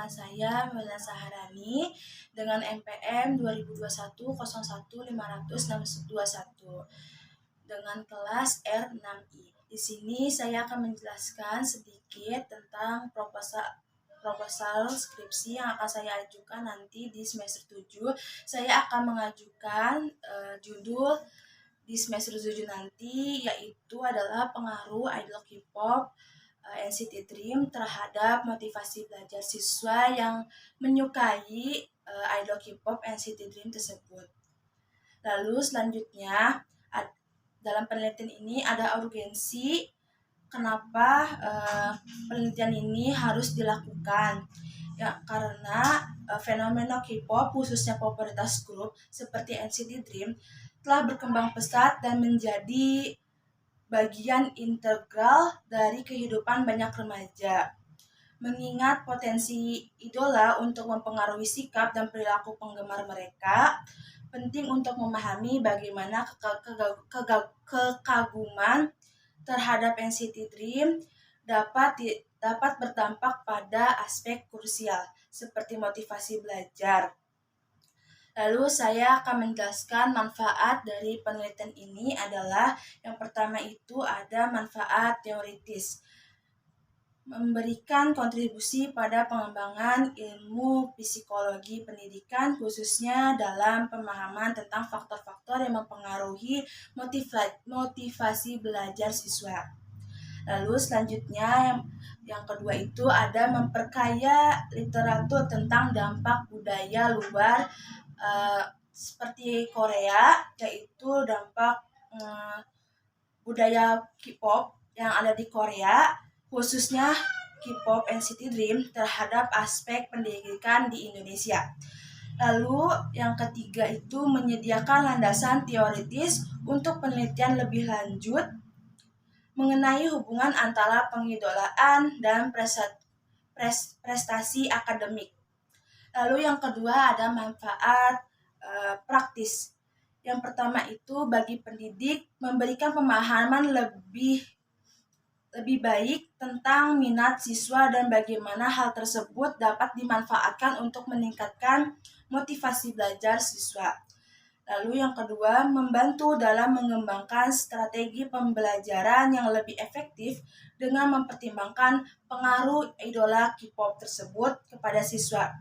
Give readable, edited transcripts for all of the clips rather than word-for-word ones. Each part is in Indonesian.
nama saya Mela Saharani dengan NPM 2021 01 500 621 dengan kelas R6I. Di sini saya akan menjelaskan sedikit tentang proposal skripsi yang akan saya ajukan nanti di semester 7. Saya akan mengajukan judul di semester 7 nanti, yaitu adalah pengaruh idol K-pop NCT Dream terhadap motivasi belajar siswa yang menyukai idol K-pop NCT Dream tersebut. Lalu selanjutnya dalam penelitian ini ada urgensi kenapa penelitian ini harus dilakukan. Ya, karena fenomena K-pop khususnya popularitas grup seperti NCT Dream telah berkembang pesat dan menjadi bagian integral dari kehidupan banyak remaja. Mengingat potensi idola untuk mempengaruhi sikap dan perilaku penggemar mereka, penting untuk memahami bagaimana kekaguman terhadap NCT Dream dapat berdampak pada aspek krusial seperti motivasi belajar. Lalu saya akan menjelaskan manfaat dari penelitian ini adalah yang pertama itu ada manfaat teoritis. Memberikan kontribusi pada pengembangan ilmu psikologi pendidikan khususnya dalam pemahaman tentang faktor-faktor yang mempengaruhi motivasi belajar siswa. Lalu selanjutnya yang kedua itu ada memperkaya literatur tentang dampak budaya luar seperti Korea, yaitu dampak budaya K-pop yang ada di Korea, khususnya K-pop NCT Dream terhadap aspek pendidikan di Indonesia. Lalu yang ketiga itu menyediakan landasan teoritis untuk penelitian lebih lanjut mengenai hubungan antara pengidolaan dan prestasi akademik. Lalu yang kedua ada manfaat praktis. Yang pertama itu bagi pendidik memberikan pemahaman lebih baik tentang minat siswa dan bagaimana hal tersebut dapat dimanfaatkan untuk meningkatkan motivasi belajar siswa. Lalu yang kedua, membantu dalam mengembangkan strategi pembelajaran yang lebih efektif dengan mempertimbangkan pengaruh idola K-pop tersebut kepada siswa.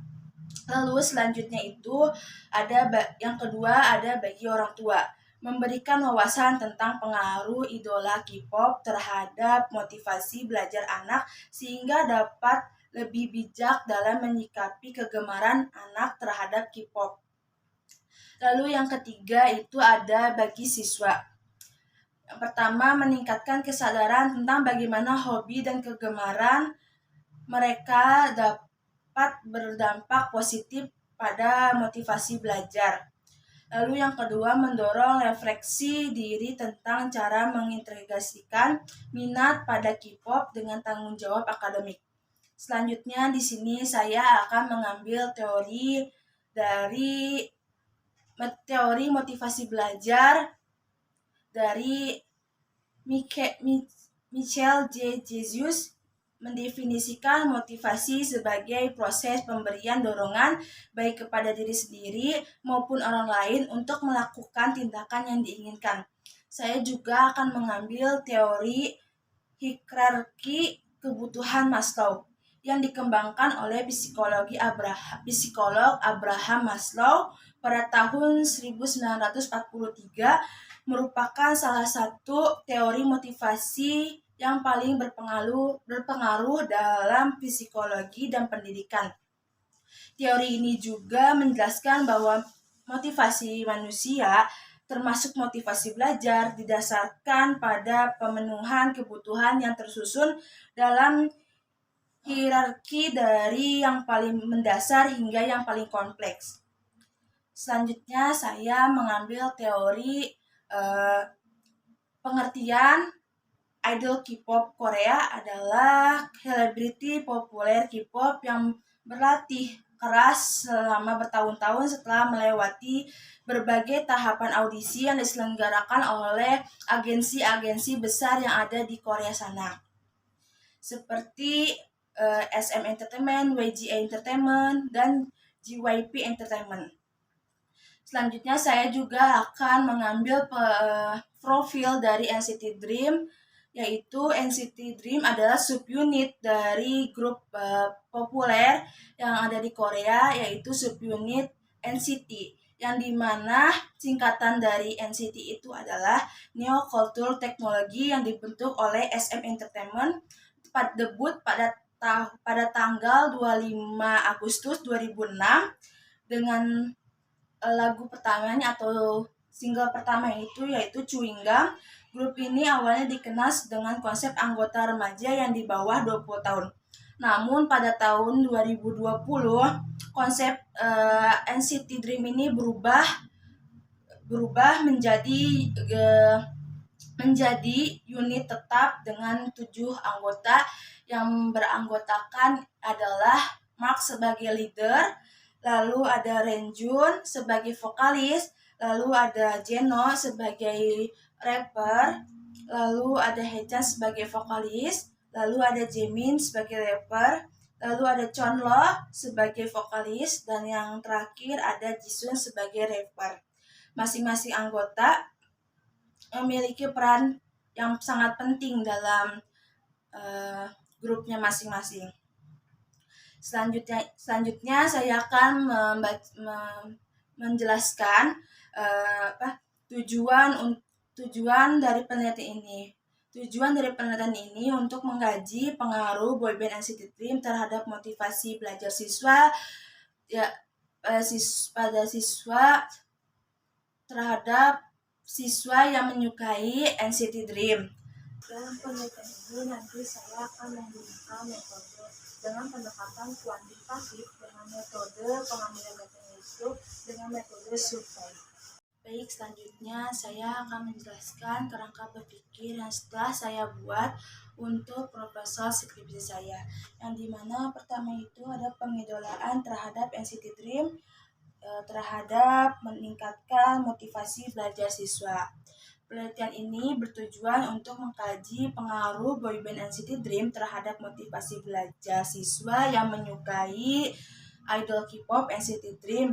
Lalu selanjutnya itu yang kedua ada bagi orang tua, memberikan wawasan tentang pengaruh idola K-pop terhadap motivasi belajar anak sehingga dapat lebih bijak dalam menyikapi kegemaran anak terhadap K-pop. Lalu yang ketiga itu ada bagi siswa. Yang pertama, meningkatkan kesadaran tentang bagaimana hobi dan kegemaran mereka dapat berdampak positif pada motivasi belajar. Lalu yang kedua, mendorong refleksi diri tentang cara mengintegrasikan minat pada K-pop dengan tanggung jawab akademik. Selanjutnya di sini saya akan mengambil teori motivasi belajar dari Michel J. Jesus mendefinisikan motivasi sebagai proses pemberian dorongan baik kepada diri sendiri maupun orang lain untuk melakukan tindakan yang diinginkan. Saya juga akan mengambil teori hierarki kebutuhan Maslow yang dikembangkan oleh psikolog Abraham Maslow pada tahun 1943, merupakan salah satu teori motivasi yang paling berpengaruh dalam psikologi dan pendidikan. Teori ini juga menjelaskan bahwa motivasi manusia, termasuk motivasi belajar, didasarkan pada pemenuhan kebutuhan yang tersusun dalam hierarki dari yang paling mendasar hingga yang paling kompleks. Selanjutnya saya mengambil teori pengertian idol K-pop Korea adalah selebriti populer K-pop yang berlatih keras selama bertahun-tahun setelah melewati berbagai tahapan audisi yang diselenggarakan oleh agensi-agensi besar yang ada di Korea sana. Seperti SM Entertainment, WGA Entertainment, dan JYP Entertainment. Selanjutnya saya juga akan mengambil profil dari NCT Dream, yaitu NCT Dream adalah subunit dari grup populer yang ada di Korea, yaitu subunit NCT, yang dimana singkatan dari NCT itu adalah Neo Culture Technology yang dibentuk oleh SM Entertainment, debut pada tanggal 25 Agustus 2006 dengan lagu pertamanya atau single pertama itu yaitu Chewing Gum. Grup ini awalnya dikenal dengan konsep anggota remaja yang di bawah 20 tahun. Namun pada tahun 2020 konsep NCT Dream ini berubah menjadi unit tetap dengan 7 anggota yang beranggotakan adalah Mark sebagai leader, lalu ada Renjun sebagai vokalis, lalu ada Jeno sebagai rapper, lalu ada Hechan sebagai vokalis, lalu ada Jaemin sebagai rapper, lalu ada Chonlo sebagai vokalis, dan yang terakhir ada Jisung sebagai rapper. Masing-masing anggota memiliki peran yang sangat penting dalam grupnya masing-masing. Selanjutnya saya akan menjelaskan tujuan dari penelitian ini. Tujuan dari penelitian ini untuk mengkaji pengaruh boyband NCT Dream terhadap motivasi belajar siswa terhadap siswa yang menyukai NCT Dream. Dalam penelitian ini nanti saya akan menggunakan metode dengan pendekatan kuantitatif dengan metode pengambilan datanya itu dengan metode survei. Baik, selanjutnya saya akan menjelaskan kerangka berpikir yang setelah saya buat untuk proposal skripsi saya, yang dimana pertama itu ada pengidolaan terhadap NCT Dream terhadap meningkatkan motivasi belajar siswa. Penelitian ini bertujuan untuk mengkaji pengaruh boyband NCT Dream terhadap motivasi belajar siswa yang menyukai idol K-pop NCT Dream.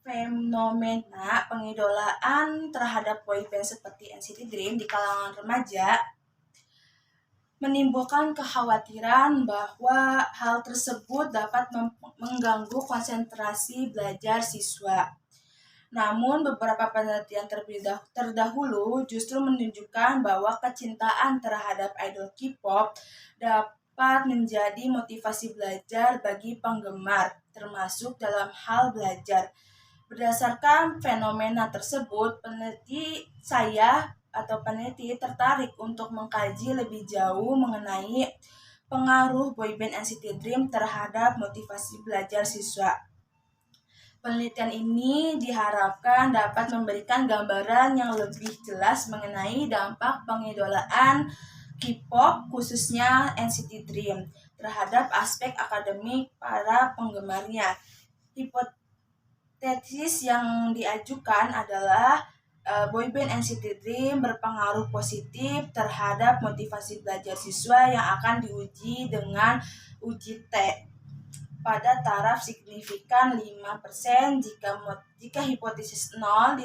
Fenomena pengidolaan terhadap boyband seperti NCT Dream di kalangan remaja menimbulkan kekhawatiran bahwa hal tersebut dapat mengganggu konsentrasi belajar siswa. Namun beberapa penelitian terdahulu justru menunjukkan bahwa kecintaan terhadap idol K-pop dapat menjadi motivasi belajar bagi penggemar, termasuk dalam hal belajar. Berdasarkan fenomena tersebut, peneliti tertarik untuk mengkaji lebih jauh mengenai pengaruh boyband NCT Dream terhadap motivasi belajar siswa. Penelitian ini diharapkan dapat memberikan gambaran yang lebih jelas mengenai dampak pengidolaan K-pop khususnya NCT Dream terhadap aspek akademik para penggemarnya. Hipotesis yang diajukan adalah boyband NCT Dream berpengaruh positif terhadap motivasi belajar siswa yang akan diuji dengan uji T pada taraf signifikan 5%. Jika hipotesis 0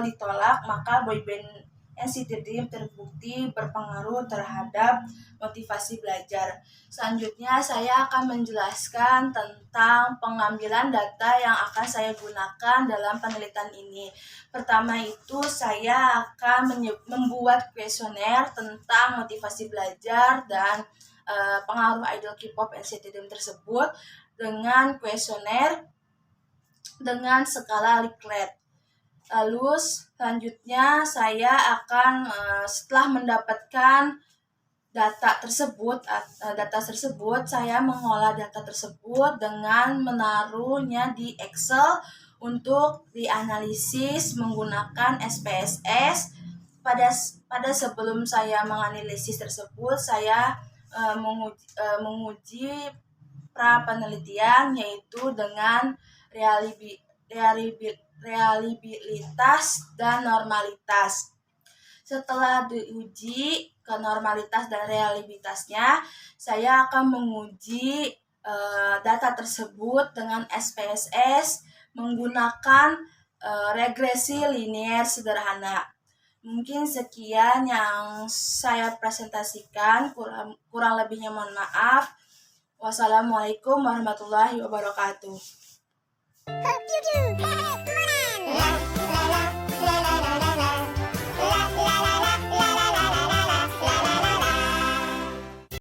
ditolak, maka boyband NCT Dream terbukti berpengaruh terhadap motivasi belajar. Selanjutnya saya akan menjelaskan tentang pengambilan data yang akan saya gunakan dalam penelitian ini. Pertama itu saya akan membuat kuesioner tentang motivasi belajar dan pengaruh idol K-pop NCT Dream tersebut dengan kuesioner dengan skala Likert. Lalu selanjutnya saya akan setelah mendapatkan data tersebut, saya mengolah data tersebut dengan menaruhnya di Excel untuk dianalisis menggunakan SPSS. Pada sebelum saya menganalisis tersebut, saya menguji pra penelitian yaitu dengan reliabilitas dan normalitas. Setelah diuji kenormalitas dan realitasnya, saya akan menguji data tersebut dengan SPSS menggunakan regresi linier sederhana. Mungkin sekian yang saya presentasikan, kurang lebihnya mohon maaf. Wassalamualaikum warahmatullahi wabarakatuh.